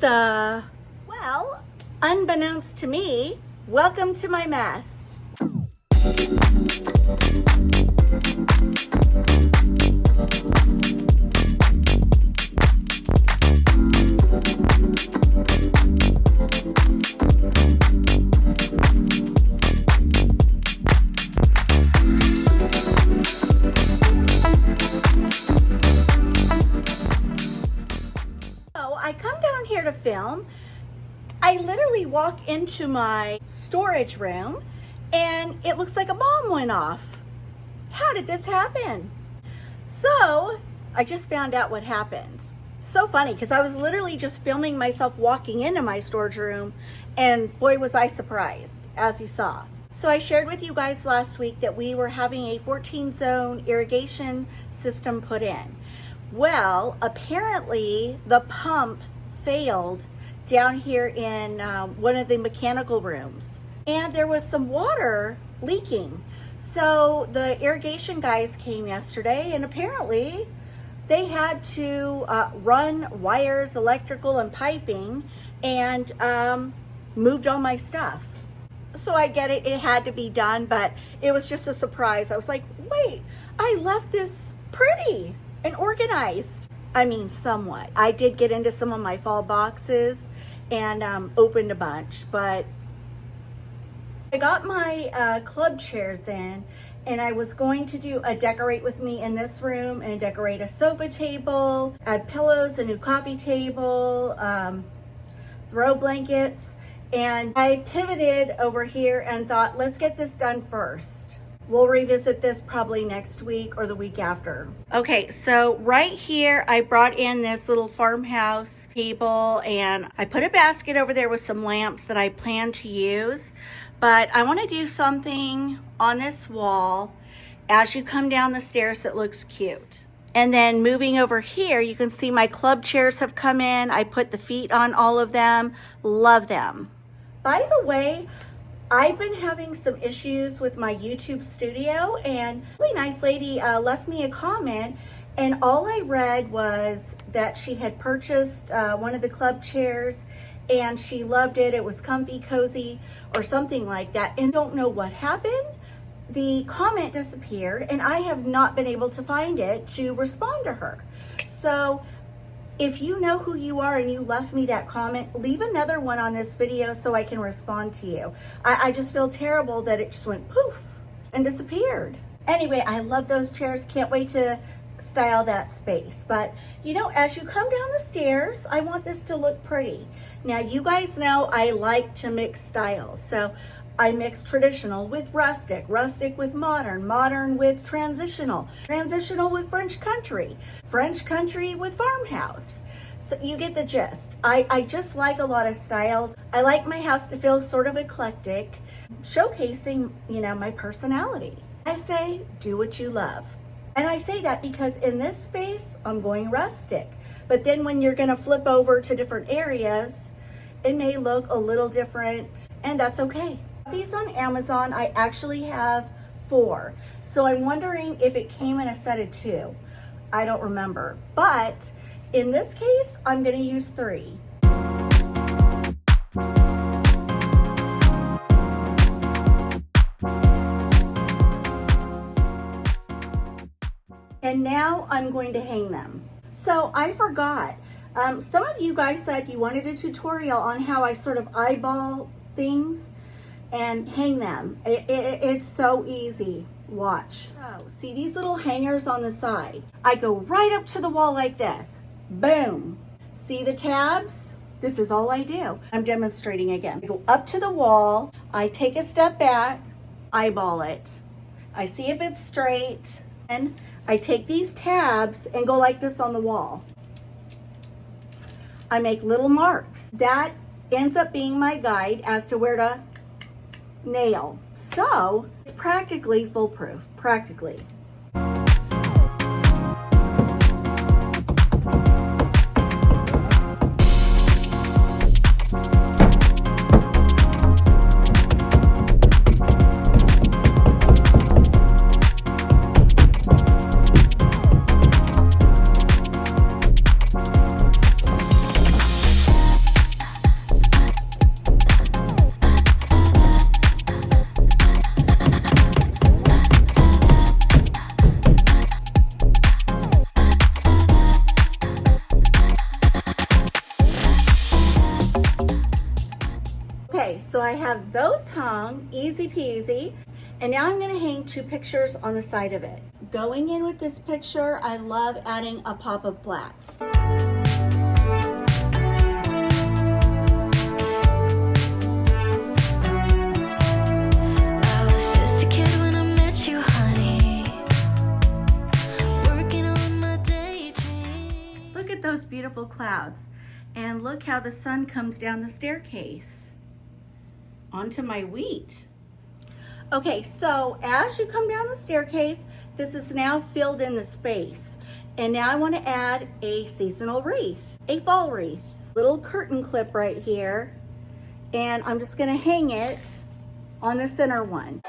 Well, unbeknownst to me, welcome to my mess. I come down here to film. I literally walk into my storage room and it looks like a bomb went off. How did this happen? So I just found out what happened. So funny, because I was literally just filming myself walking into my storage room, and boy was I surprised, as you saw. So I shared with you guys last week that we were having a 14-zone irrigation system put in. Well, apparently the pump failed down here in one of the mechanical rooms, and there was some water leaking. So the irrigation guys came yesterday, and apparently they had to run wires, electrical and piping, and moved all my stuff. So I get it, it had to be done, but it was just a surprise. I was like, wait, I left this pretty and organized. I mean, somewhat. I did get into some of my fall boxes and opened a bunch, but I got my club chairs in, and I was going to do a decorate with me in this room and decorate a sofa table, add pillows, a new coffee table, throw blankets, and I pivoted over here and thought, let's get this done first. We'll revisit this probably next week or the week after. Okay, so right here, I brought in this little farmhouse table, and I put a basket over there with some lamps that I plan to use. But I want to do something on this wall as you come down the stairs that looks cute. And then moving over here, you can see my club chairs have come in. I put the feet on all of them. Love them. By the way, I've been having some issues with my YouTube studio, and a really nice lady left me a comment, and all I read was that she had purchased one of the club chairs and she loved it. It was comfy, cozy, or something like that, and don't know what happened. The comment disappeared, and I have not been able to find it to respond to her. So if you know who you are and you left me that comment, leave another one on this video so I can respond to you. I just feel terrible that it just went poof and disappeared. Anyway, I love those chairs. Can't wait to style that space. But you know, as you come down the stairs, I want this to look pretty. Now, you guys know I like to mix styles. So I mix traditional with rustic, rustic with modern, modern with transitional, transitional with French country, French country with farmhouse. So you get the gist. I just like a lot of styles. I like my house to feel sort of eclectic, showcasing, you know, my personality. I say, do what you love. And I say that because in this space, I'm going rustic. But then when you're gonna flip over to different areas, it may look a little different, and that's okay. These on Amazon, I actually have 4. So I'm wondering if it came in a set of 2. I don't remember. But in this case, I'm gonna use 3. And now I'm going to hang them. So I forgot. Some of you guys said you wanted a tutorial on how I sort of eyeball things and hang them. It's so easy. Watch. So, see these little hangers on the side? I go right up to the wall like this. Boom. See the tabs? This is all I do. I'm demonstrating again. I go up to the wall. I take a step back, eyeball it. I see if it's straight. And I take these tabs and go like this on the wall. I make little marks. That ends up being my guide as to where to nail. So it's practically foolproof, practically. So I have those hung, easy peasy. And now I'm gonna hang 2 pictures on the side of it. Going in with this picture, I love adding a pop of black. Look at those beautiful clouds. And look how the sun comes down the staircase onto my wheat. Okay, so as you come down the staircase, this is now filled in the space. And now I want to add a seasonal wreath, a fall wreath. Little curtain clip right here. And I'm just going to hang it on the center one.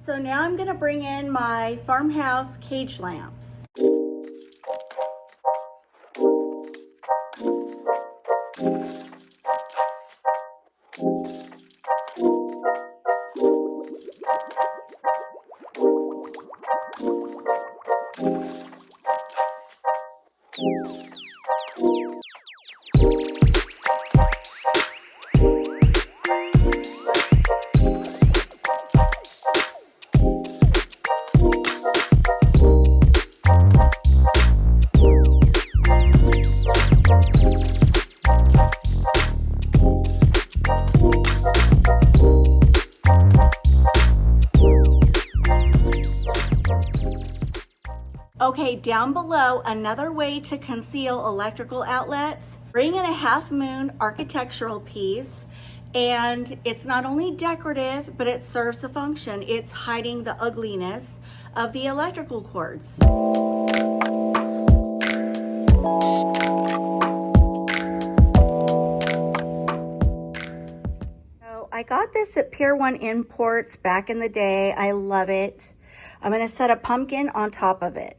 So now I'm gonna bring in my farmhouse cage lamps. Okay, down below, another way to conceal electrical outlets, bring in a half moon architectural piece, and it's not only decorative, but it serves a function. It's hiding the ugliness of the electrical cords. So I got this at Pier 1 Imports back in the day. I love it. I'm gonna set a pumpkin on top of it.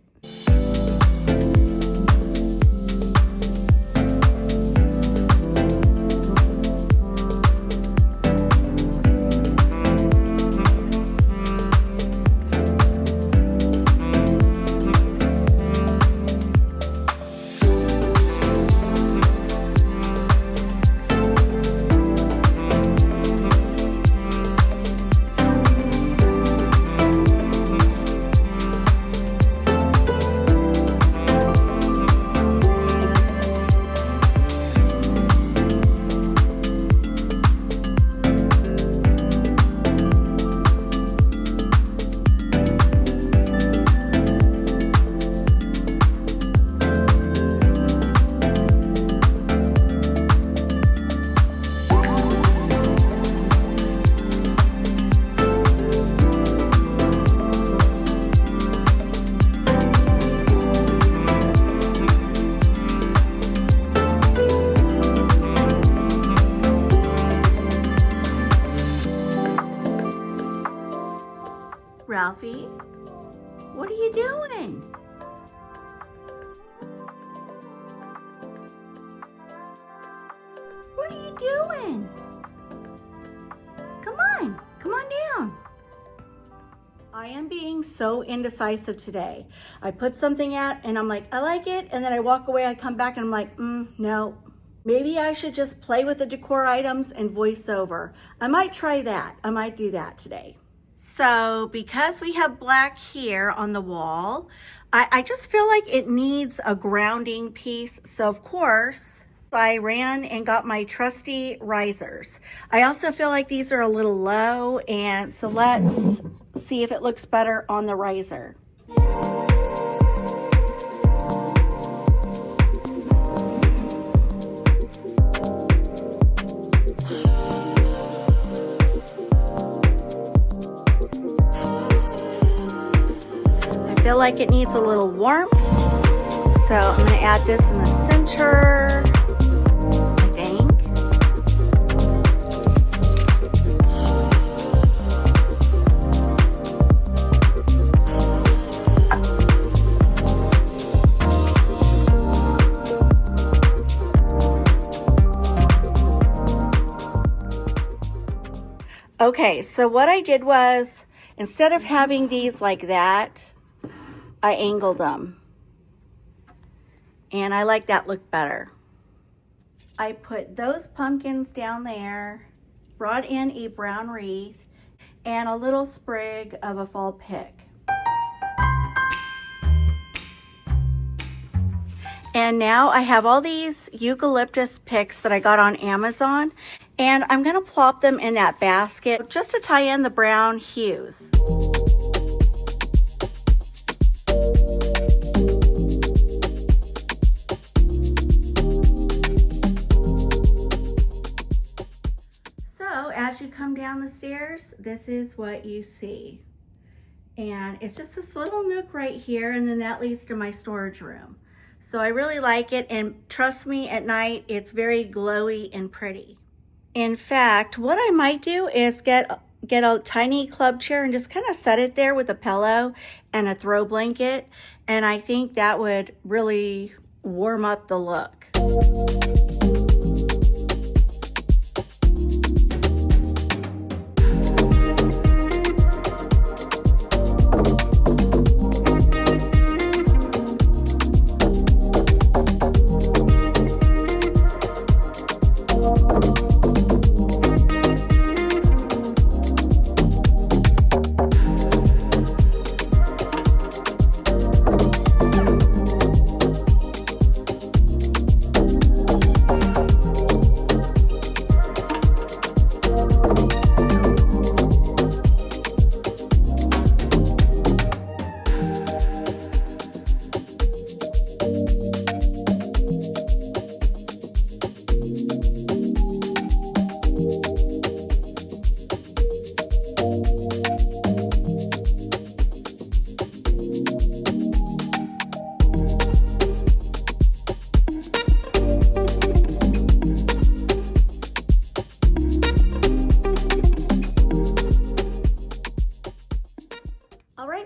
Ralphie, what are you doing? What are you doing? Come on down. I am being so indecisive today. I put something out and I'm like, I like it. And then I walk away, I come back and I'm like, no. Maybe I should just play with the decor items and voice over. I might try that. I might do that today. So because we have black here on the wall, I just feel like it needs a grounding piece. So of course, I ran and got my trusty risers. I also feel like these are a little low, and so let's see if it looks better on the riser. I feel like it needs a little warmth, so I'm going to add this in the center, I think. Okay, so what I did was, instead of having these like that, I angled them. And I like that look better. I put those pumpkins down there, brought in a brown wreath, and a little sprig of a fall pick. And now I have all these eucalyptus picks that I got on Amazon, and I'm gonna plop them in that basket just to tie in the brown hues. So as you come down the stairs, this is what you see. And it's just this little nook right here, and then that leads to my storage room. So I really like it, and trust me, at night it's very glowy and pretty. In fact, what I might do is get a tiny club chair and just kind of set it there with a pillow and a throw blanket, and I think that would really warm up the look.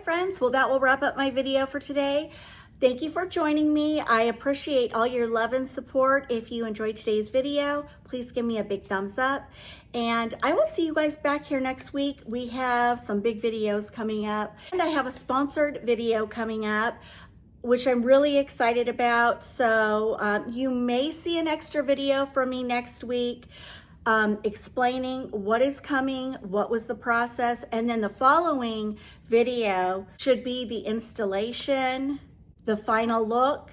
Friends, well, that will wrap up my video for today. Thank you for joining me. I appreciate all your love and support. If you enjoyed today's video, please give me a big thumbs up. And I will see you guys back here next week. We have some big videos coming up. And I have a sponsored video coming up, which I'm really excited about. So you may see an extra video from me next week. Explaining what is coming, what was the process, and then the following video should be the installation, the final look,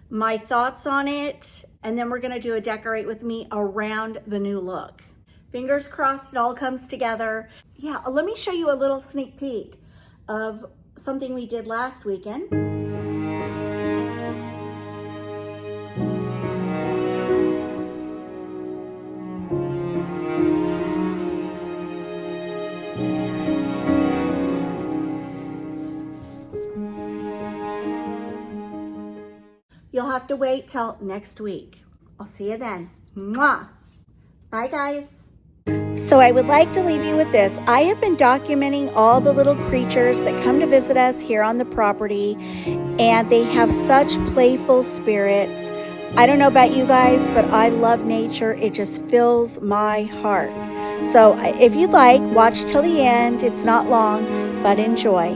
my thoughts on it, and then we're gonna do a decorate with me around the new look. Fingers crossed it all comes together. Yeah, let me show you a little sneak peek of something we did last weekend. You'll have to wait till next week. I'll see you then. Mwah! Bye, guys. So I would like to leave you with this. I have been documenting all the little creatures that come to visit us here on the property, and they have such playful spirits. I don't know about you guys, but I love nature. It just fills my heart. So if you'd like, watch till the end. It's not long, but enjoy.